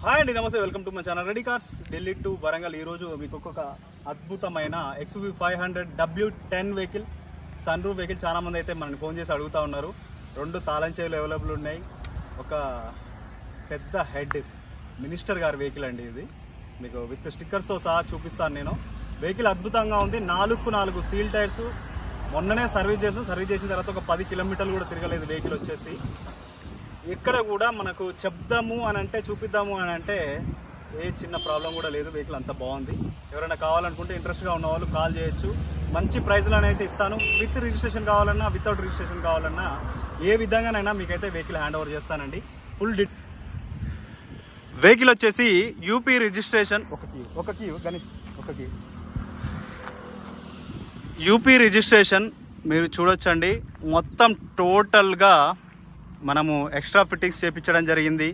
Hi అండి, నమస్తే. Welcome to my channel ready cars Delhi to Warangal. ఈరోజు మీకు ఒక అద్భుతమైన XUV 500 W10 vehicle, sun roof vehicle. చాలా మంది అయితే మనని ఫోన్ చేసి అడుగుతూ ఉన్నారు. 2 తాళం చెవులు అవైలబుల్ ఉన్నాయి. ఒక పెద్ద హెడ్ మినిస్టర్ గారి వెహికల్ అండి. ఇది మీకు విత్ స్టిక్కర్స్తో సహా చూపిస్తాను నేను. వెహికల్ అద్భుతంగా ఉంది. 4 సీల్ టైర్స్. మొన్ననే సర్వీస్ చేసిన తర్వాత ఒక 10 కిలోమీటర్లు కూడా తిరగలేదు వెహికల్ వచ్చేసి. ఎక్కడ కూడా మనకు చెప్దాము అని అంటే, చూపిద్దాము అని అంటే ఏ చిన్న ప్రాబ్లం కూడా లేదు. వెహికల్ అంతా బాగుంది. ఎవరైనా కావాలనుకుంటే ఇంట్రెస్ట్గా ఉన్న వాళ్ళు కాల్ చేయొచ్చు. మంచి ప్రైస్లోనే అయితే ఇస్తాను. విత్ రిజిస్ట్రేషన్ కావాలన్నా, వితౌట్ రిజిస్ట్రేషన్ కావాలన్నా, ఏ విధంగానైనా మీకైతే వెహికల్ హ్యాండ్ ఓవర్ చేస్తానండి. ఫుల్ వెహికల్ వచ్చేసి యూపీ రిజిస్ట్రేషన్. ఒక కీ గణేష్, ఒక కీ. యూపీ రిజిస్ట్రేషన్ మీరు చూడొచ్చండి. మొత్తం టోటల్గా మనము ఎక్స్ట్రా ఫిట్టింగ్స్ చేయించడం జరిగింది.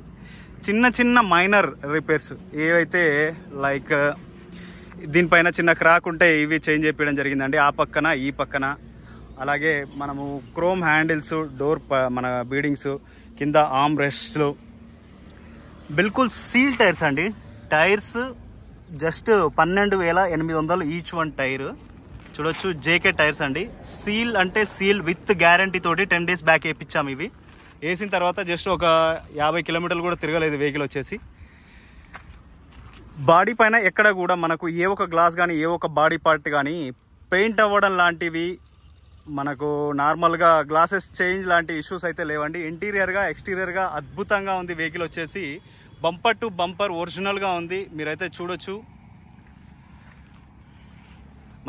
చిన్న మైనర్ రిపేర్స్ ఏవైతే లైక్ దీనిపైన చిన్న క్రాక్ ఉంటే ఇవి చేంజ్ చేయించడం జరిగిందండి. ఆ పక్కన ఈ పక్కన. అలాగే మనము క్రోమ్ హ్యాండిల్స్, డోర్ మన బీడింగ్స్, కింద ఆర్మ్ రెస్ట్లు, బిల్కుల్ సీల్ టైర్స్ అండి. Tyres just 12,800 each one tier. చూడొచ్చు, జేకే టైర్స్ అండి. సీల్ అంటే సీల్ విత్ గ్యారంటీ తోటి 10 days బ్యాక్ వేయించాము. ఇవి వేసిన తర్వాత జస్ట్ ఒక 50 కిలోమీటర్లు కూడా తిరగలేదు వెహికల్ వచ్చేసి. బాడీ పైన ఎక్కడ కూడా మనకు ఏ ఒక గ్లాస్ కానీ, ఏ ఒక బాడీ పార్ట్ కానీ పెయింట్ అవ్వడం లాంటివి, మనకు నార్మల్గా గ్లాసెస్ చేంజ్ లాంటి ఇష్యూస్ అయితే లేవండి. ఇంటీరియర్గా, ఎక్స్టీరియర్గా అద్భుతంగా ఉంది వెహికల్ వచ్చేసి. బంపర్ టు బంపర్ ఒరిజినల్గా ఉంది. మీరైతే చూడొచ్చు.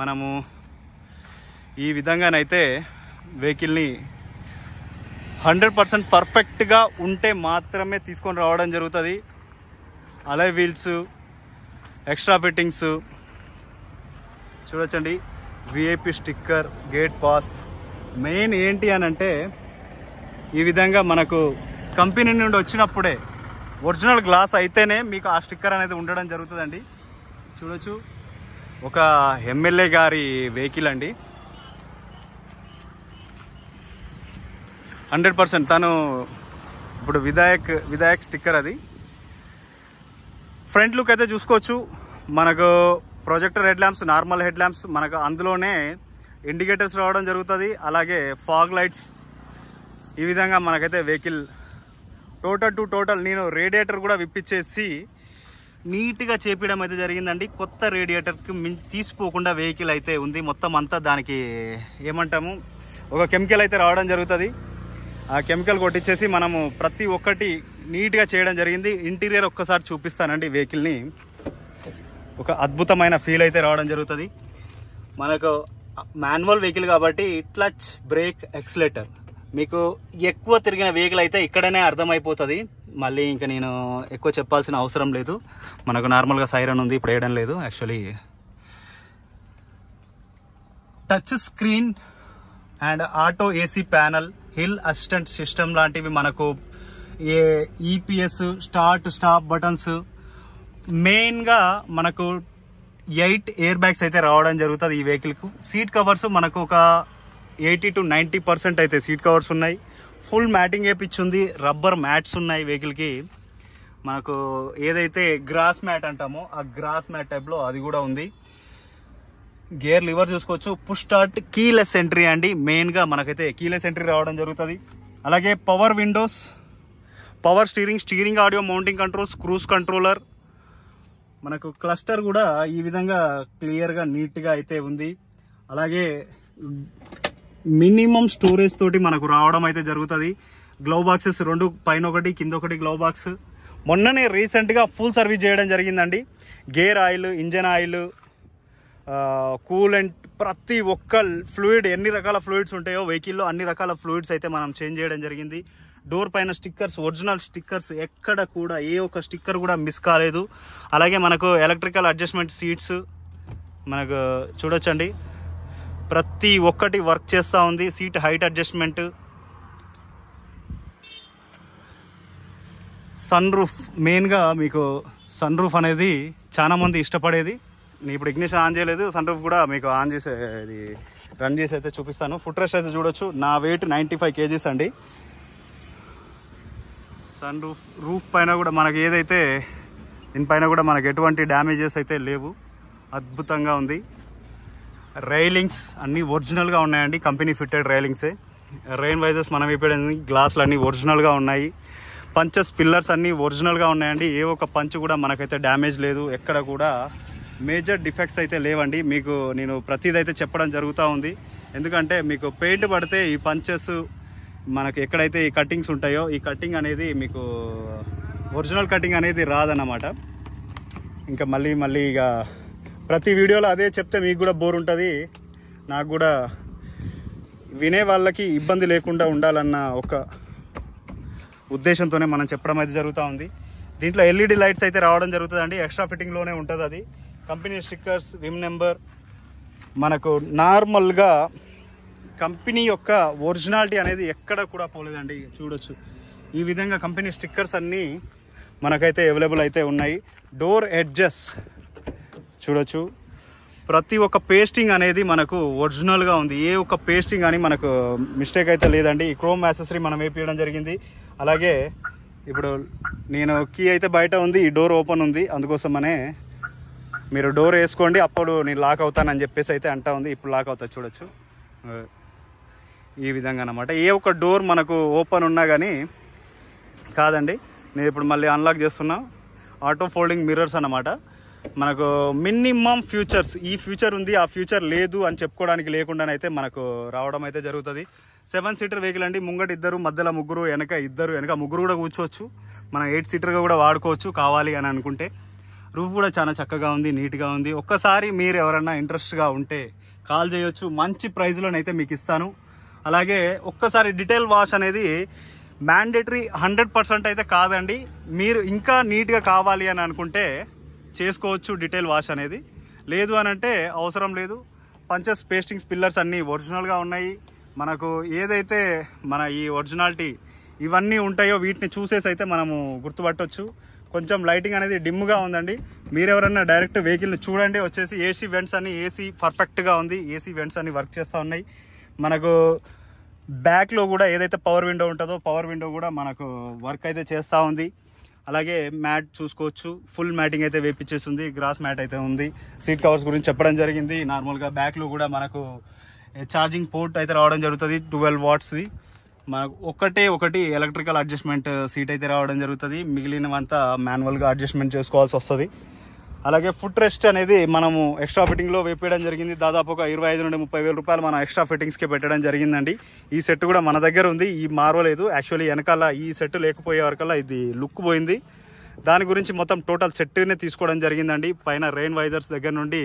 మనము ఈ విధంగానైతే వెహికల్ని 100% పర్ఫెక్ట్గా ఉంటే మాత్రమే తీసుకొని రావడం జరుగుతుంది. అలై వీల్స్, ఎక్స్ట్రా ఫిట్టింగ్స్ చూడొచ్చండి. VIP sticker, gate pass. Main ఏంటి అని అంటే, ఈ విధంగా మనకు కంపెనీ నుండి వచ్చినప్పుడే ఒరిజినల్ గ్లాస్ అయితేనే మీకు ఆ స్టిక్కర్ అనేది ఉండడం జరుగుతుందండి. చూడొచ్చు, ఒక ఎమ్మెల్యే గారి వెహికల్ అండి. 100% తను ఇప్పుడు విధాయక్ స్టిక్కర్ అది. ఫ్రంట్ లుక్ అయితే చూసుకోవచ్చు. మనకు projector head lamps, normal head lamps, మనకు అందులోనే ఇండికేటర్స్ రావడం జరుగుతుంది. అలాగే ఫాగ్ లైట్స్. ఈ విధంగా మనకైతే వెహికల్ టోటల్ నేను రేడియేటర్ కూడా విప్పించేసి నీట్గా చేపించడం అయితే జరిగిందండి. కొత్త రేడియేటర్కి తీసిపోకుండా వెహికల్ అయితే ఉంది. మొత్తం అంతా దానికి ఏమంటాము, ఒక కెమికల్ అయితే రావడం జరుగుతుంది. ఆ కెమికల్ కొట్టించేసి మనము ప్రతి ఒక్కటి నీట్గా చేయడం జరిగింది. ఇంటీరియర్ ఒక్కసారి చూపిస్తానండి. వెహికల్ని ఒక అద్భుతమైన ఫీల్ అయితే రావడం జరుగుతుంది. మనకు మాన్యువల్ వెహికల్ కాబట్టి క్లచ్, బ్రేక్, ఎక్సిలేటర్ మీకు ఎక్కువ తిరిగిన వెహికల్ అయితే ఇక్కడనే అర్థమైపోతుంది. మళ్ళీ ఇంకా నేను ఎక్కువ చెప్పాల్సిన అవసరం లేదు. మనకు నార్మల్గా సైరన్ ఉంది, ఇప్పుడు వేయడం లేదు. Actually touch screen and auto AC panel, hill assistant system లాంటివి, మనకు ఈపీఎస్, స్టార్ట్ స్టాప్ బటన్స్. మెయిన్గా మనకు 8 ఎయిర్ బ్యాగ్స్ అయితే రావడం జరుగుతుంది ఈ వెహికల్కు. సీట్ కవర్స్ మనకు ఒక 80 to 90% అయితే సీట్ కవర్స్ ఉన్నాయి. ఫుల్ మ్యాటింగ్ వేయించింది. రబ్బర్ మ్యాట్స్ ఉన్నాయి వెహికల్కి. మనకు ఏదైతే గ్రాస్ మ్యాట్ అంటామో ఆ గ్రాస్ మ్యాట్ టైప్లో అది కూడా ఉంది. గేర్ లివర్ చూసుకోవచ్చు. పుష్ స్టార్ట్, కీలెస్ ఎంట్రీ అండి. మెయిన్గా మనకైతే కీలెస్ ఎంట్రీ రావడం జరుగుతుంది. అలాగే power Windows, power steering audio mounting controls, cruise controller. మనకు క్లస్టర్ కూడా ఈ విధంగా క్లియర్గా నీట్గా అయితే ఉంది. అలాగే మినిమం స్టోరేజ్ తోటి మనకు రావడం అయితే జరుగుతుంది. గ్లౌ బాక్సెస్ 2, పైన ఒకటి కింద ఒకటి గ్లౌ బాక్స్. మొన్ననే రీసెంట్గా ఫుల్ సర్వీస్ చేయడం జరిగిందండి. Gear oil, engine oil, coolant, ప్రతి ఒక్క ఫ్లూయిడ్, ఎన్ని రకాల ఫ్లూయిడ్స్ ఉంటాయో వెహికల్లో అన్ని రకాల ఫ్లూయిడ్స్ అయితే మనం చేంజ్ చేయడం జరిగింది. డోర్ పైన స్టిక్కర్స్, ఒరిజినల్ స్టిక్కర్స్, ఎక్కడ కూడా ఏ ఒక్క స్టిక్కర్ కూడా మిస్ కాలేదు. అలాగే మనకు ఎలక్ట్రికల్ అడ్జస్ట్మెంట్ సీట్స్ మనకు చూడొచ్చండి. ప్రతి ఒక్కటి వర్క్ చేస్తూ ఉంది. Seat height adjustment, sun roof. మెయిన్గా మీకు సన్ రూఫ్ అనేది చాలా మంది ఇష్టపడేది. నేను ఇప్పుడు ఇగ్నిషన్ ఆన్ చేయలేదు. సన్ రూఫ్ కూడా మీకు ఆన్ చేసే ఇది రన్ చేసి అయితే చూపిస్తాను. ఫుట్ రెస్ట్ అయితే చూడొచ్చు. నా వెయిట్ 95 kgs అండి. సన్ రూఫ్ పైన కూడా మనకి ఏదైతే దీనిపైన కూడా మనకు ఎటువంటి డ్యామేజెస్ అయితే లేవు, అద్భుతంగా ఉంది. రైలింగ్స్ అన్నీ ఒరిజినల్గా ఉన్నాయండి, కంపెనీ ఫిట్టెడ్ రైలింగ్సే. రెయిన్ వైజర్స్ మనం వేపేయడానికి గ్లాసులు అన్నీ ఒరిజినల్గా ఉన్నాయి. పంచెస్ పిల్లర్స్ అన్నీ ఒరిజినల్గా ఉన్నాయండి. ఏ ఒక్క పంచ్ కూడా మనకైతే డ్యామేజ్ లేదు, ఎక్కడ కూడా మేజర్ డిఫెక్ట్స్ అయితే లేవండి. మీకు నేను ప్రతిదైతే చెప్పడం జరుగుతూ ఉంది, ఎందుకంటే మీకు పెయింట్ పడితే ఈ పంచెస్ మనకు ఎక్కడైతే ఈ కట్టింగ్స్ ఉంటాయో ఈ కట్టింగ్ అనేది మీకు ఒరిజినల్ కటింగ్ అనేది రాదన్నమాట. ఇంకా మళ్ళీ ఇక ప్రతి వీడియోలో అదే చెప్తే మీకు కూడా బోర్ ఉంటుంది, నాకు కూడా వినే వాళ్ళకి ఇబ్బంది లేకుండా ఉండాలన్న ఒక ఉద్దేశంతోనే మనం చెప్పడం అయితే జరుగుతూ ఉంది. దీంట్లో ఎల్ఈడి లైట్స్ అయితే రావడం జరుగుతుందండి, ఎక్స్ట్రా ఫిట్టింగ్లోనే ఉంటుంది. అది కంపెనీ స్టిక్కర్స్, విమ్ నెంబర్, మనకు నార్మల్గా కంపెనీ యొక్క ఒరిజినాలిటీ అనేది ఎక్కడ కూడా పోలేదండి. చూడొచ్చు ఈ విధంగా కంపెనీ స్టిక్కర్స్ అన్నీ మనకైతే అవైలబుల్ అయితే ఉన్నాయి. డోర్ ఎడ్జెస్ చూడొచ్చు, ప్రతి ఒక్క పేస్టింగ్ అనేది మనకు ఒరిజినల్గా ఉంది, ఏ ఒక్క పేస్టింగ్ కానీ మనకు మిస్టేక్ అయితే లేదండి. ఈ క్రోమ్ యాక్సెసరీ మనం వేపించడం జరిగింది. అలాగే ఇప్పుడు నేను కీ అయితే బయట ఉంది, ఈ డోర్ ఓపెన్ ఉంది, అందుకోసమనే మీరు డోర్ వేసుకోండి అప్పుడు నేను లాక్ అవుతానని చెప్పేసి అయితే అంటా ఉంది. ఇప్పుడు లాక్ అవుతుంది చూడొచ్చు ఈ విధంగా అన్నమాట. ఏ ఒక్క డోర్ మనకు ఓపెన్ ఉన్నా కానీ కాదండి. నేను ఇప్పుడు మళ్ళీ అన్లాక్ చేస్తున్నా. ఆటో ఫోల్డింగ్ మిర్రర్స్ అన్నమాట. మనకు మినిమం ఫ్యూచర్స్, ఈ ఫ్యూచర్ ఉంది ఆ ఫ్యూచర్ లేదు అని చెప్పుకోవడానికి లేకుండానైతే మనకు రావడం అయితే జరుగుతుంది. 7 సీటర్ వెహికల్ అండి, ముంగట 2, మధ్యలో 3, వెనక 2, వెనక 3 కూడా కూర్చోవచ్చు. మనం 8 సీటర్గా కూడా వాడుకోవచ్చు కావాలి అని అనుకుంటే. రూఫ్ కూడా చాలా చక్కగా ఉంది, నీట్గా ఉంది. ఒక్కసారి మీరు ఎవరన్నా ఇంట్రెస్ట్గా ఉంటే కాల్ చేయొచ్చు, మంచి ప్రైస్లోనైతే మీకు ఇస్తాను. అలాగే ఒక్కసారి డీటెయిల్ వాష్ అనేది మ్యాండేటరీ 100% అయితే కాదండి. మీరు ఇంకా నీట్గా కావాలి అని అనుకుంటే చేసుకోవచ్చు డీటెయిల్ వాష్ అనేది. లేదు అని అంటే అవసరం లేదు. పంచెస్, పేస్టింగ్స్, పిల్లర్స్ అన్నీ ఒరిజినల్గా ఉన్నాయి. మనకు ఏదైతే మన ఈ ఒరిజినాలిటీ ఇవన్నీ ఉంటాయో వీటిని చూసేసి అయితే మనము గుర్తుపట్టవచ్చు. కొంచెం లైటింగ్ అనేది డిమ్గా ఉందండి. మీరెవరన్నా డైరెక్ట్ వెహికల్ని చూడండి. వచ్చేసి ఏసీ వెంట్స్ అన్ని ఏసీ పర్ఫెక్ట్గా ఉంది, ఏసీ వెంట్స్ అన్ని వర్క్ చేస్తూ ఉన్నాయి. మనకు బ్యాక్లో కూడా ఏదైతే పవర్ విండో ఉంటుందో పవర్ విండో కూడా మనకు వర్క్ అయితే చేస్తూ ఉంది. అలాగే మ్యాట్ చూసుకోవచ్చు, ఫుల్ మ్యాటింగ్ అయితే వేపించేస్తుంది, గ్రాస్ మ్యాట్ అయితే ఉంది. సీట్ కవర్స్ గురించి చెప్పడం జరిగింది. నార్మల్గా బ్యాక్లో కూడా మనకు ఛార్జింగ్ పోర్ట్ అయితే రావడం జరుగుతుంది 12 వాట్స్ది. మనకు ఒకటి ఎలక్ట్రికల్ అడ్జస్ట్మెంట్ సీట్ అయితే రావడం జరుగుతుంది, మిగిలినవంతా మాన్యువల్గా అడ్జస్ట్మెంట్ చేసుకోవాల్సి వస్తుంది. అలాగే ఫుట్ రెస్ట్ అనేది మనము ఎక్స్ట్రా ఫిట్టింగ్లో వేపేయడం జరిగింది. దాదాపు ఒక 25 నుండి 30 వేల రూపాయలు మనం ఎక్స్ట్రా ఫిట్టింగ్స్కి పెట్టడం జరిగిందండి. ఈ సెట్ కూడా మన దగ్గర ఉంది, ఈ మారవలేదు. యాక్చువల్లీ వెనకాల ఈ సెట్ లేకపోయే వరకల్లా ఇది లుక్ పోయింది. దాని గురించి మొత్తం టోటల్ సెట్నే తీసుకోవడం జరిగిందండి. పైన రెయిన్ వైజర్స్ దగ్గర నుండి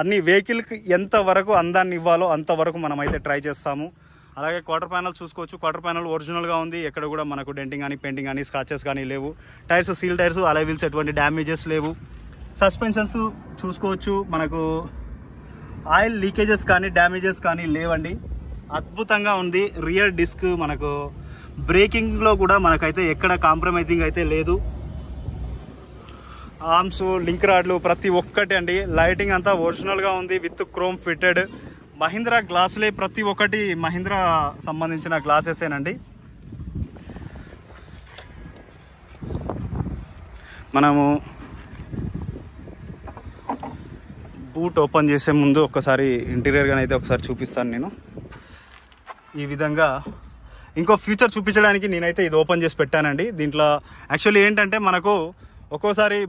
అన్ని వెహికల్కి ఎంతవరకు అందాన్ని ఇవ్వాలో అంతవరకు మనం అయితే ట్రై చేస్తాము. అలాగే క్వార్టర్ ప్యానల్ చూసుకోవచ్చు, క్వార్టర్ ప్యానల్ ఒరిజినల్గా ఉంది. ఎక్కడ కూడా మనకు డెంటింగ్ కానీ పెయింటింగ్ కానీ స్క్రాచెస్ కానీ లేవు. Tyres seal tyres, alloy wheels ఎటువంటి డ్యామేజెస్ లేవు. సస్పెన్షన్స్ చూసుకోవచ్చు, మనకు ఆయిల్ లీకేజెస్ కానీ డ్యామేజెస్ కానీ లేవండి, అద్భుతంగా ఉంది. రియర్ డిస్క్, మనకు బ్రేకింగ్లో కూడా మనకైతే ఎక్కడ కాంప్రమైజింగ్ అయితే లేదు. ఆర్మ్స్, లింక్ రాడ్లు ప్రతి ఒక్కటి అండి. లైటింగ్ అంతా ఒరిజినల్గా ఉంది విత్ క్రోమ్ ఫిట్టెడ్. మహీంద్రా గ్లాసులే ప్రతి ఒక్కటి మహీంద్రా సంబంధించిన గ్లాసెసేనండి. మనము బూట్ ఓపెన్ చేసే ముందు ఒకసారి ఇంటీరియర్గా అయితే ఒకసారి చూపిస్తాను నేను. ఈ విధంగా ఇంకో ఫ్యూచర్ చూపించడానికి నేనైతే ఇది ఓపెన్ చేసి పెట్టానండి. దీంట్లో యాక్చువల్లీ ఏంటంటే మనకు ఒక్కోసారి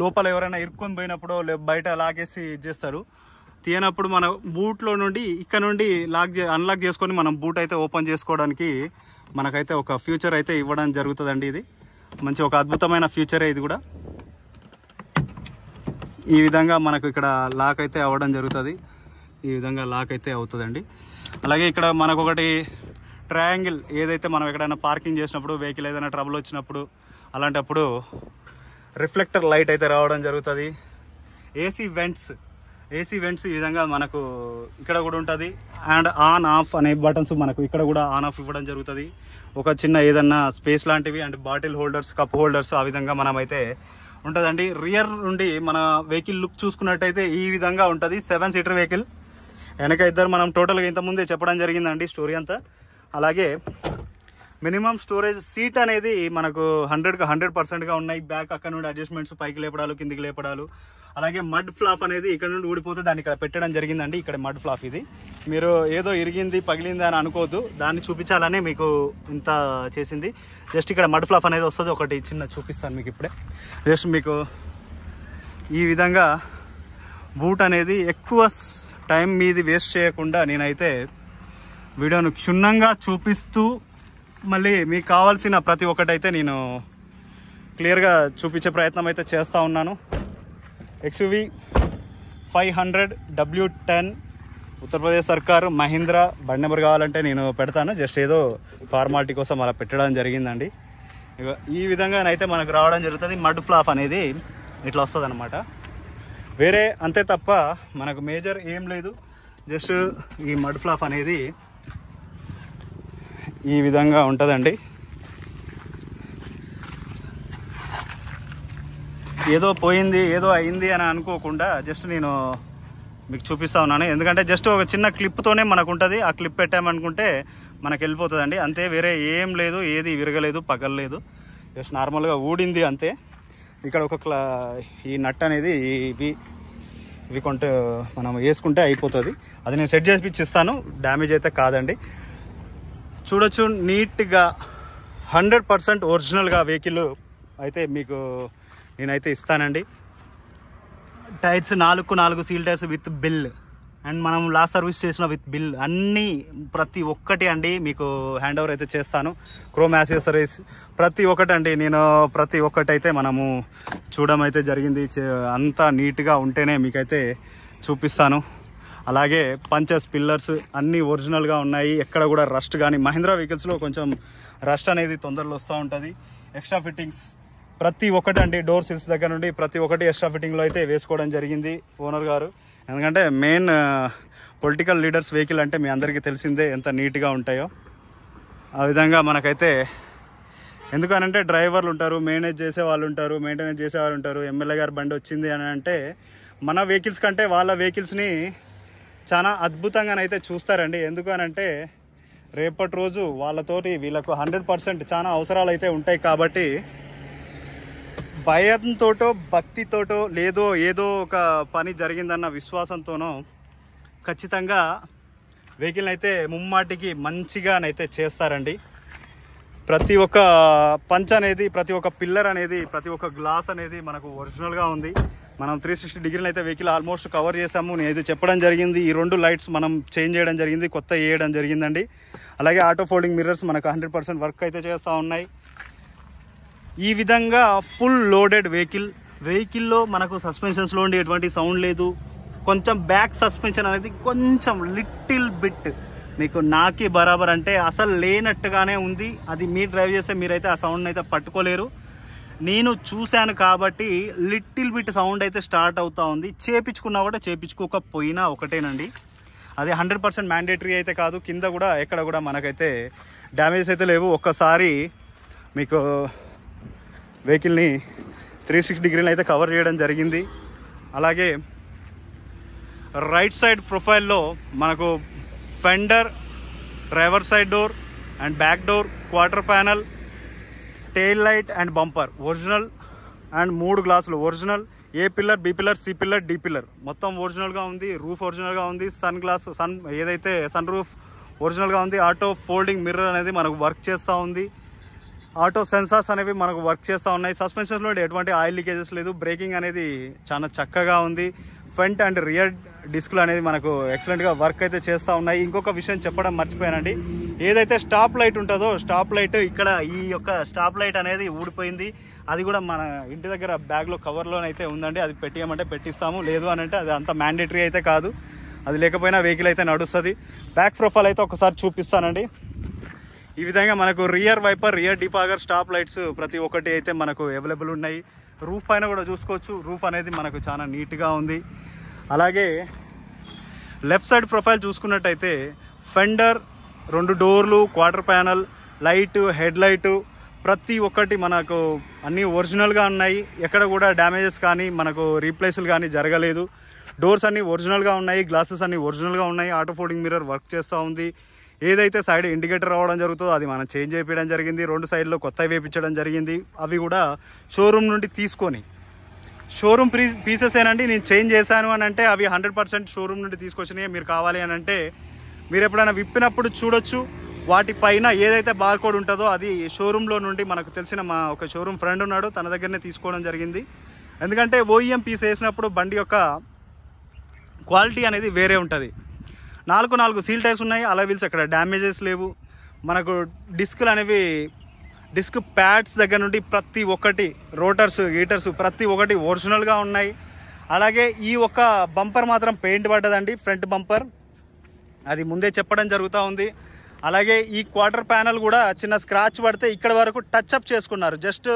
లోపల ఎవరైనా ఇరుక్కొని పోయినప్పుడు బయట లాగేసి చేస్తారు, తీయనప్పుడు మన బూట్లో నుండి ఇక్కడ నుండి అన్లాక్ చేసుకొని మనం బూట్ అయితే ఓపెన్ చేసుకోవడానికి మనకైతే ఒక ఫ్యూచర్ అయితే ఇవ్వడం జరుగుతుందండి. ఇది మంచి ఒక అద్భుతమైన ఫ్యూచరే ఇది కూడా. ఈ విధంగా మనకు ఇక్కడ లాక్ అయితే అవ్వడం జరుగుతుంది, ఈ విధంగా లాక్ అయితే అవుతుందండి. అలాగే ఇక్కడ మనకు ఒకటి ట్రయాంగిల్, ఏదైతే మనం ఎక్కడైనా పార్కింగ్ చేసినప్పుడు వెహికల్ ఏదైనా ట్రబుల్ వచ్చినప్పుడు అలాంటప్పుడు రిఫ్లెక్టర్ లైట్ అయితే రావడం జరుగుతుంది. ఏసీ వెంట్స్ ఈ విధంగా మనకు ఇక్కడ కూడా ఉంటుంది. అండ్ ఆన్ ఆఫ్ అనే బటన్స్ మనకు ఇక్కడ కూడా ఆన్ ఆఫ్ ఇవ్వడం జరుగుతుంది. ఒక చిన్న ఏదన్నా స్పేస్ లాంటివి and bottle holders, cup holders ఆ విధంగా మనమైతే ఉంటుందండి. రియర్ నుండి మన వెహికల్ లుక్ చూసుకున్నట్టయితే ఈ విధంగా ఉంటుంది. 7 సీటర్ వెహికల్, వెనక 2 మనం టోటల్గా ఇంతకుముందే చెప్పడం జరిగిందండి స్టోరీ అంతా. అలాగే మినిమం స్టోరేజ్ సీట్ అనేది మనకు 100కి 100%గా ఉన్నాయి. బ్యాక్ అక్కడ నుండి అడ్జస్ట్మెంట్స్, పైకి లేపడాలు, కిందికి లేపడాలు. అలాగే మడ్ ఫ్లాప్ అనేది ఇక్కడ నుండి ఊడిపోతే దాన్ని ఇక్కడ పెట్టడం జరిగిందండి. ఇక్కడ మడ్ ఫ్లాప్ ఇది. మీరు ఏదో ఇరిగింది పగిలింది అని అనుకోవద్దు, దాన్ని చూపించాలనే మీకు ఇంత చేసింది. జస్ట్ ఇక్కడ మడ్ ఫ్లాప్ అనేది వస్తుంది, ఒకటి చిన్న చూపిస్తాను మీకు ఇప్పుడే. జస్ట్ మీకు ఈ విధంగా బూట్ అనేది ఎక్కువ టైం మీది వేస్ట్ చేయకుండా నేనైతే వీడియోను క్షుణ్ణంగా చూపిస్తూ మళ్ళీ మీకు కావాల్సిన ప్రతి ఒక్కటైతే నేను క్లియర్గా చూపించే ప్రయత్నం అయితే చేస్తూ ఉన్నాను. XUV 500 W10 ఉత్తరప్రదేశ్ సర్కారు మహీంద్రా బండి నెంబర్ కావాలంటే నేను పెడతాను. జస్ట్ ఏదో ఫార్మాలిటీ కోసం అలా పెట్టడం జరిగిందండి. ఈ విధంగానైతే మనకు రావడం జరుగుతుంది. మడ్ ఫ్లాప్ అనేది ఇట్లా వస్తుంది అనమాట. వేరే అంతే తప్ప మనకు మేజర్ ఏం లేదు. జస్ట్ ఈ మడ్ ఫ్లాప్ అనేది ఈ విధంగా ఉంటుందండి. ఏదో పోయింది ఏదో అయింది అని అనుకోకుండా జస్ట్ నేను మీకు చూపిస్తూ ఉన్నాను. ఎందుకంటే జస్ట్ ఒక చిన్న క్లిప్తోనే మనకు ఉంటుంది. ఆ క్లిప్ పెట్టామనుకుంటే మనకు వెళ్ళిపోతుందండి అంతే. వేరే ఏం లేదు, ఏది విరగలేదు, పగలలేదు, జస్ట్ నార్మల్గా ఊడింది అంతే. ఇక్కడ ఒక ఈ నట్ అనేది ఇవి కొంటే మనం వేసుకుంటే అయిపోతుంది. అది నేను సెట్ చేసి ఇస్తాను, డ్యామేజ్ అయితే కాదండి. చూడొచ్చు నీట్గా 100% ఒరిజినల్గా వెహికల్ అయితే మీకు నేనైతే ఇస్తానండి. Tyres 4 seal tyres with bill, and మనం లాస్ట్ సర్వీస్ చేసిన విత్ బిల్ అన్నీ ప్రతి ఒక్కటి అండి మీకు హ్యాండ్ ఓవర్ అయితే చేస్తాను. క్రోమ్ యాక్సెసరీస్ ప్రతి ఒక్కటి అండి నేను ప్రతి ఒక్కటి అయితే మనము చూడడం అయితే జరిగింది. అంతా నీట్గా ఉంటేనే మీకైతే చూపిస్తాను. అలాగే పంచెస్, పిల్లర్స్ అన్నీ ఒరిజినల్గా ఉన్నాయి. ఎక్కడ కూడా రస్ట్ కానీ, మహీంద్రా వెహికల్స్లో కొంచెం రస్ట్ అనేది తొందరలో వస్తూ ఉంటుంది. ఎక్స్ట్రా ఫిట్టింగ్స్ ప్రతి ఒక్కటి అండి, డోర్ సిల్స్ దగ్గర నుండి ప్రతి ఒక్కటి ఎక్స్ట్రా ఫిట్టింగ్లో అయితే వేసుకోవడం జరిగింది ఓనర్ గారు. ఎందుకంటే మెయిన్ పొలిటికల్ లీడర్స్ వెహికల్ అంటే మీ అందరికీ తెలిసిందే ఎంత నీట్గా ఉంటాయో. ఆ విధంగా మనకైతే ఎందుకనంటే డ్రైవర్లు ఉంటారు, మెయింటెనెన్స్ చేసేవాళ్ళు ఉంటారు. ఎమ్మెల్యే గారు బండి వచ్చింది అని అంటే మన వెహికల్స్ కంటే వాళ్ళ వెహికల్స్ని చాలా అద్భుతంగానైతే చూస్తారండి. ఎందుకనంటే రేపటి రోజు వాళ్ళతోటి వీళ్ళకు 100% చాలా అవసరాలు అయితే ఉంటాయి. కాబట్టి భయంతోటో భక్తితోటో లేదో ఏదో ఒక పని జరిగిందన్న విశ్వాసంతోనో ఖచ్చితంగా వెహికల్ని అయితే ముమ్మాటికి మంచిగానైతే చేస్తారండి. ప్రతి ఒక్క పంచ్ అనేది, ప్రతి ఒక్క పిల్లర్ అనేది, ప్రతి ఒక్క గ్లాస్ అనేది మనకు ఒరిజినల్గా ఉంది. మనం 360 డిగ్రీలు అయితే వెహికల్ ఆల్మోస్ట్ కవర్ చేసాము. నేను చెప్పడం జరిగింది. ఈ 2 లైట్స్ మనం చేంజ్ చేయడం జరిగింది, కొత్త వేయడం జరిగిందండి. అలాగే ఆటో ఫోల్డింగ్ మిర్రర్స్ మనకు 100% వర్క్ అయితే చేస్తూ ఉన్నాయి. ఈ విధంగా ఫుల్ లోడెడ్ వెహికల్లో మనకు సస్పెన్షన్స్లో ఉండి ఎటువంటి సౌండ్ లేదు. కొంచెం బ్యాక్ సస్పెన్షన్ అనేది కొంచెం లిటిల్ బిట్ మీకు నాకి బరాబర్ అంటే అసలు లేనట్టుగానే ఉంది. అది మీరు డ్రైవ్ చేస్తే మీరైతే ఆ సౌండ్ అయితే పట్టుకోలేరు. నేను చూశాను కాబట్టి లిటిల్ బిట్ సౌండ్ అయితే స్టార్ట్ అవుతూ ఉంది. చేపించుకున్నా కూడా చేపించుకోకపోయినా ఒకటేనండి. అది 100% మ్యాండేటరీ అయితే కాదు. కింద కూడా ఎక్కడ కూడా మనకైతే డ్యామేజెస్ అయితే లేవు. ఒక్కసారి మీకు వెహికల్ని 360 డిగ్రీలు అయితే కవర్ చేయడం జరిగింది. అలాగే రైట్ సైడ్ ప్రొఫైల్లో మనకు fender, driver side door and back door, quarter panel, tail light and bumper original, and 3 గ్లాసులు original. A pillar, B pillar, C pillar, D pillar మొత్తం ఒరిజినల్గా ఉంది. రూఫ్ ఒరిజినల్గా ఉంది. సన్ ఏదైతే సన్ రూఫ్ ఒరిజినల్గా ఉంది. ఆటో ఫోల్డింగ్ మిర్రర్ అనేది మనకు వర్క్ చేస్తూ ఉంది. ఆటో సెన్సార్స్ అనేవి మనకు వర్క్ చేస్తూ ఉన్నాయి. సస్పెన్షన్స్లో ఎటువంటి ఆయిల్ లీకేజెస్ లేదు. బ్రేకింగ్ అనేది చాలా చక్కగా ఉంది. ఫ్రంట్ అండ్ రియర్ డిస్క్లు అనేది మనకు ఎక్సలెంట్గా వర్క్ అయితే చేస్తూ ఉన్నాయి. ఇంకొక విషయం చెప్పడం మర్చిపోయానండి. ఏదైతే స్టాప్ లైట్ ఉంటుందో స్టాప్ లైట్ ఇక్కడ ఈ యొక్క స్టాప్ లైట్ అనేది ఊడిపోయింది. అది కూడా మన ఇంటి దగ్గర బ్యాగ్లో కవర్లోనైతే ఉందండి. అది పెట్టియమంటే పెట్టిస్తాము, లేదు అని అంటే అది అంత మ్యాండేటరీ అయితే కాదు. అది లేకపోయినా వెహికల్ అయితే నడుస్తుంది. బ్యాక్ ప్రొఫైల్ అయితే ఒకసారి చూపిస్తానండి. ఈ విధంగా మనకు rear wiper, rear defogger, stop lights ప్రతి ఒక్కటి అయితే మనకు అవైలబుల్ ఉన్నాయి. రూఫ్ పైన కూడా చూసుకోవచ్చు. రూఫ్ అనేది మనకు చాలా నీట్గా ఉంది. అలాగే లెఫ్ట్ సైడ్ ప్రొఫైల్ చూసుకున్నట్టయితే ఫెండర్, 2 డోర్లు, quarter panel, light, head light ప్రతి ఒక్కటి మనకు అన్నీ ఒరిజినల్గా ఉన్నాయి. ఎక్కడ కూడా డ్యామేజెస్ కానీ మనకు రీప్లేస్లు కానీ జరగలేదు. డోర్స్ అన్నీ ఒరిజినల్గా ఉన్నాయి. గ్లాసెస్ అన్నీ ఒరిజినల్గా ఉన్నాయి. ఆటో ఫోల్డింగ్ మిర్రర్ వర్క్ చేస్తూ ఉంది. ఏదైతే సైడ్ ఇండికేటర్ రావడం జరుగుతుందో అది మనం చేంజ్ చేయించడం జరిగింది. 2 సైడ్లో కొత్తవి వేయించడం జరిగింది. అవి కూడా షోరూమ్ నుండి తీసుకొని, షోరూమ్ పీసెస్ ఏనండి. నేను చేంజ్ చేశాను అని అంటే అవి 100% షోరూమ్ నుండి తీసుకొచ్చినాయి. మీరు కావాలి అని అంటే మీరు ఎప్పుడైనా విప్పినప్పుడు చూడొచ్చు. వాటిపైన ఏదైతే బార్కోడ్ ఉంటుందో అది షోరూంలో నుండి మనకు తెలిసిన మా ఒక షోరూమ్ ఫ్రెండ్ ఉన్నాడు, తన దగ్గరనే తీసుకోవడం జరిగింది. ఎందుకంటే ఓఈఎం పీస్ వేసినప్పుడు బండి యొక్క క్వాలిటీ అనేది వేరే ఉంటుంది. 4 సీల్ టైర్స్ ఉన్నాయి. అలా వీల్స్ అక్కడ డ్యామేజెస్ లేవు. మనకు డిస్కులు అనేవి డిస్క్ ప్యాడ్స్ దగ్గర నుండి ప్రతి ఒక్కటి, రోటర్స్ గీటర్స్ ప్రతి ఒక్కటి ఒరిజినల్గా ఉన్నాయి. అలాగే ఈ ఒక్క బంపర్ మాత్రం పెయింట్ పడ్డదండి, ఫ్రంట్ బంపర్. అది ముందే చెప్పడం జరుగుతూ ఉంది. అలాగే ఈ క్వార్టర్ ప్యానల్ కూడా చిన్న స్క్రాచ్ పడితే ఇక్కడ వరకు టచ్అప్ చేసుకున్నారు. జస్ట్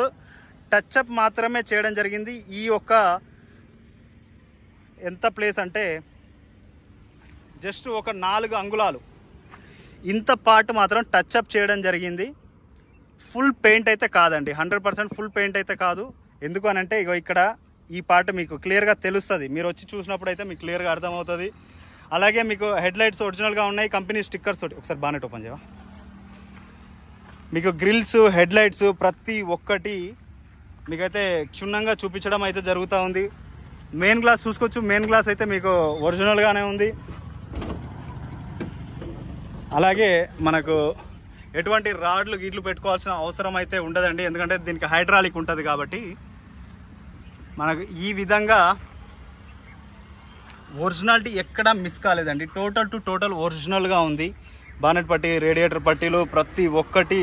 టచ్అప్ మాత్రమే చేయడం జరిగింది. ఈ ఒక్క ఎంత ప్లేస్ అంటే జస్ట్ ఒక 4 అంగుళాలు ఇంత పార్ట్ మాత్రం టచ్అప్ చేయడం జరిగింది. ఫుల్ పెయింట్ అయితే కాదండి, 100% ఫుల్ పెయింట్ అయితే కాదు. ఎందుకు అని అంటే ఇగో ఇక్కడ ఈ పార్ట్ మీకు క్లియర్గా తెలుస్తుంది. మీరు వచ్చి చూసినప్పుడు అయితే మీకు క్లియర్గా అర్థమవుతుంది. అలాగే మీకు హెడ్ లైట్స్ ఒరిజినల్గా ఉన్నాయి, కంపెనీ స్టిక్కర్స్ తోటి. ఒకసారి బానెట్ ఓపెన్ చేయవా. మీకు గ్రిల్స్, హెడ్ లైట్స్ ప్రతి ఒక్కటి మీకైతే క్షుణ్ణంగా చూపించడం అయితే జరుగుతూ ఉంది. మెయిన్ గ్లాస్ చూసుకోవచ్చు. మెయిన్ గ్లాస్ అయితే మీకు ఒరిజినల్గానే ఉంది. అలాగే మనకు ఎటువంటి రాడ్లు గీట్లు పెట్టుకోవాల్సిన అవసరం అయితే ఉండదండి, ఎందుకంటే దీనికి హైడ్రాలిక్ ఉంటుంది కాబట్టి. మనకు ఈ విధంగా ఒరిజినాలిటీ ఎక్కడా మిస్ కాలేదండి. టోటల్ ఒరిజినల్గా ఉంది. బానెట్ పట్టీ, రేడియేటర్ పట్టీలు ప్రతి ఒక్కటి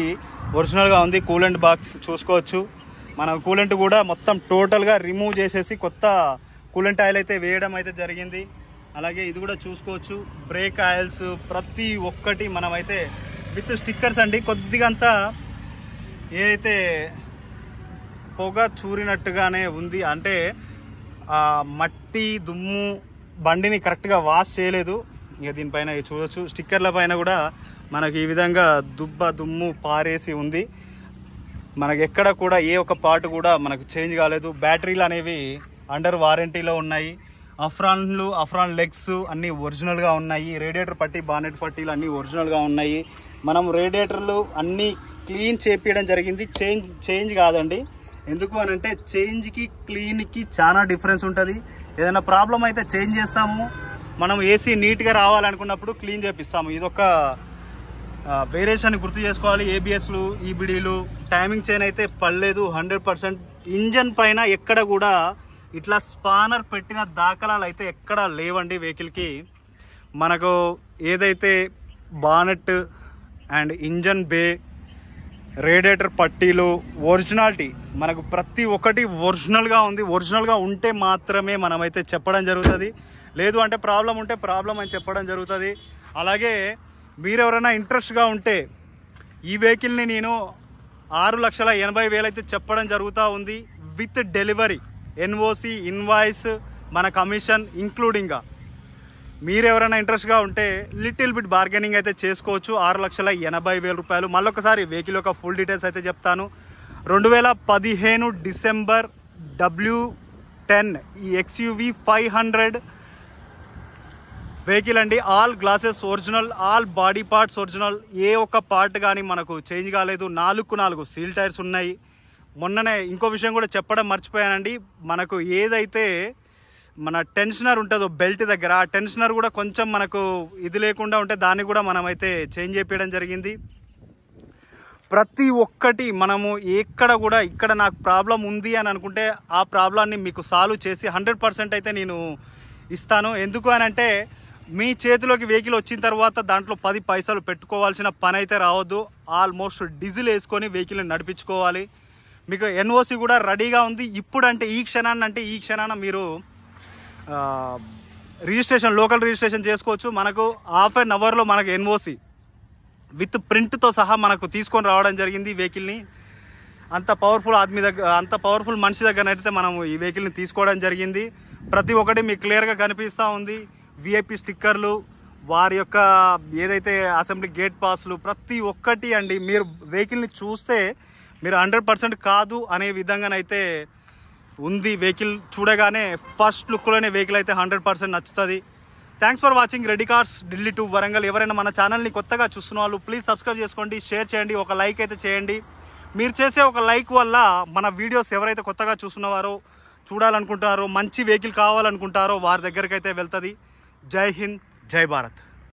ఒరిజినల్గా ఉంది. కూలెంట్ బాక్స్ చూసుకోవచ్చు. మన కూలెంట్ కూడా మొత్తం టోటల్గా రిమూవ్ చేసేసి కొత్త కూలెంట్ ఆయిల్ అయితే వేయడం అయితే జరిగింది. అలాగే ఇది కూడా చూసుకోవచ్చు. బ్రేక్ ఆయిల్స్ ప్రతి ఒక్కటి మనమైతే విత్ స్టిక్కర్స్ అండి. కొద్దిగా అంతా ఏదైతే పొగ చూరినట్టుగానే ఉంది, అంటే మట్టి దుమ్ము బండిని కరెక్ట్గా వాష్ చేయలేదు. ఇక దీనిపైన చూడొచ్చు. స్టిక్కర్ల పైన కూడా మనకి ఈ విధంగా దుమ్ము పారేసి ఉంది. మనకి ఎక్కడ కూడా ఏ ఒక్క పార్ట్ కూడా మనకు చేంజ్ కాలేదు. బ్యాటరీలు అనేవి అండర్ వారంటీలో ఉన్నాయి. అఫ్రాన్ లెగ్స్ అన్నీ ఒరిజినల్గా ఉన్నాయి. రేడియేటర్ పట్టీ, బానెట్ పట్టీలు అన్నీ ఒరిజినల్గా ఉన్నాయి. మనం రేడియేటర్లు అన్నీ క్లీన్ చేపించడం జరిగింది. చేంజ్ కాదండి. ఎందుకు అని అంటే చేంజ్కి క్లీన్కి చాలా డిఫరెన్స్ ఉంటుంది. ఏదైనా ప్రాబ్లం అయితే చేంజ్ చేస్తాము. మనం ఏసీ నీట్గా రావాలనుకున్నప్పుడు క్లీన్ చేపిస్తాము. ఇదొక వేరియేషన్ గుర్తు చేసుకోవాలి. ఏబిఎస్లు, ఈబిడీలు, టైమింగ్ చైన్ అయితే పడలేదు 100%. ఇంజన్ పైన ఎక్కడ కూడా ఇట్లా స్పానర్ పెట్టిన దాఖలాలు అయితే ఎక్కడ లేవండి వెహికల్కి. మనకు ఏదైతే bonnet and engine bay, radiator పట్టీలు ఒరిజినాలిటీ మనకు ప్రతి ఒక్కటి ఒరిజినల్గా ఉంది. ఒరిజినల్గా ఉంటే మాత్రమే మనమైతే చెప్పడం జరుగుతుంది. లేదు అంటే ప్రాబ్లం ఉంటే ప్రాబ్లం అని చెప్పడం జరుగుతుంది. అలాగే మీరు ఎవరైనా ఇంట్రెస్ట్గా ఉంటే ఈ వెహికల్ని నేను 6,80,000 అయితే చెప్పడం జరుగుతూ ఉంది. విత్ డెలివరీ, ఎన్ఓసి, ఇన్వాయిస్, మన కమిషన్ ఇంక్లూడింగ్గా. మీరు ఎవరైనా ఇంట్రెస్ట్గా ఉంటే లిటిల్ బిట్ బార్గెనింగ్ అయితే చేసుకోవచ్చు. 6,80,000 రూపాయలు. మళ్ళొకసారి వెహికల్ యొక్క ఫుల్ డీటెయిల్స్ అయితే చెప్తాను. 2015 డిసెంబర్ W10 ఈ XUV 500 వెహికల్ అండి. All glasses original, all body parts original. ఏ ఒక్క పార్ట్ కానీ మనకు చేంజ్ కాలేదు. 4 సీల్ టైర్స్ ఉన్నాయి. మొన్ననే ఇంకో విషయం కూడా చెప్పడం మర్చిపోయానండి. మనకు ఏదైతే మన టెన్షనర్ ఉంటుందో బెల్ట్ దగ్గర, ఆ టెన్షనర్ కూడా కొంచెం మనకు ఇది లేకుండా ఉంటే దాన్ని కూడా మనమైతే చేంజ్ చేయించడం జరిగింది. ప్రతి ఒక్కటి మనము ఎక్కడ కూడా ఇక్కడ నాకు ప్రాబ్లం ఉంది అని అనుకుంటే ఆ ప్రాబ్లాన్ని మీకు సాల్వ్ చేసి 100% అయితే నేను ఇస్తాను. ఎందుకు అని అంటే మీ చేతిలోకి వెహికల్ వచ్చిన తర్వాత దాంట్లో 10 పైసలు పెట్టుకోవాల్సిన పని అయితే రావద్దు. ఆల్మోస్ట్ డీజిల్ వేసుకొని వెహికల్ని నడిపించుకోవాలి. మీకు ఎన్ఓసి కూడా రెడీగా ఉంది. ఇప్పుడు అంటే ఈ క్షణాన మీరు రిజిస్ట్రేషన్, లోకల్ రిజిస్ట్రేషన్ చేసుకోవచ్చు. మనకు హాఫ్ అన్ అవర్లో మనకు ఎన్ఓసి విత్ ప్రింట్తో సహా మనకు తీసుకొని రావడం జరిగింది వెహికల్ని. అంత పవర్ఫుల్ మనిషి దగ్గరనైతే మనం ఈ వెహికల్ని తీసుకోవడం జరిగింది. ప్రతి ఒక్కటి మీకు క్లియర్గా కనిపిస్తూ ఉంది. విఐపి స్టిక్కర్లు, వారి యొక్క ఏదైతే అసెంబ్లీ గేట్ పాస్లు ప్రతి ఒక్కటి అండి. మీరు వెహికల్ని చూస్తే మీరు 100% కాదు అనే విధంగానైతే ఉంది. వెహికల్ చూడగానే ఫస్ట్ లుక్లోనే వెహికల్ అయితే 100% నచ్చుతుంది. Thanks for watching Reddy cars Delhi to Warangal. ఎవరైనా మన ఛానల్ని కొత్తగా చూస్తున్న వాళ్ళు ప్లీజ్ సబ్స్క్రైబ్ చేసుకోండి, షేర్ చేయండి, ఒక లైక్ అయితే చేయండి. మీరు చేసే ఒక లైక్ వల్ల మన వీడియోస్ ఎవరైతే కొత్తగా చూస్తున్నవారో, చూడాలనుకుంటారో, మంచి వెహికల్ కావాలనుకుంటారో వారి దగ్గరికి అయితే వెళ్తుంది. జై హింద్, జై భారత్.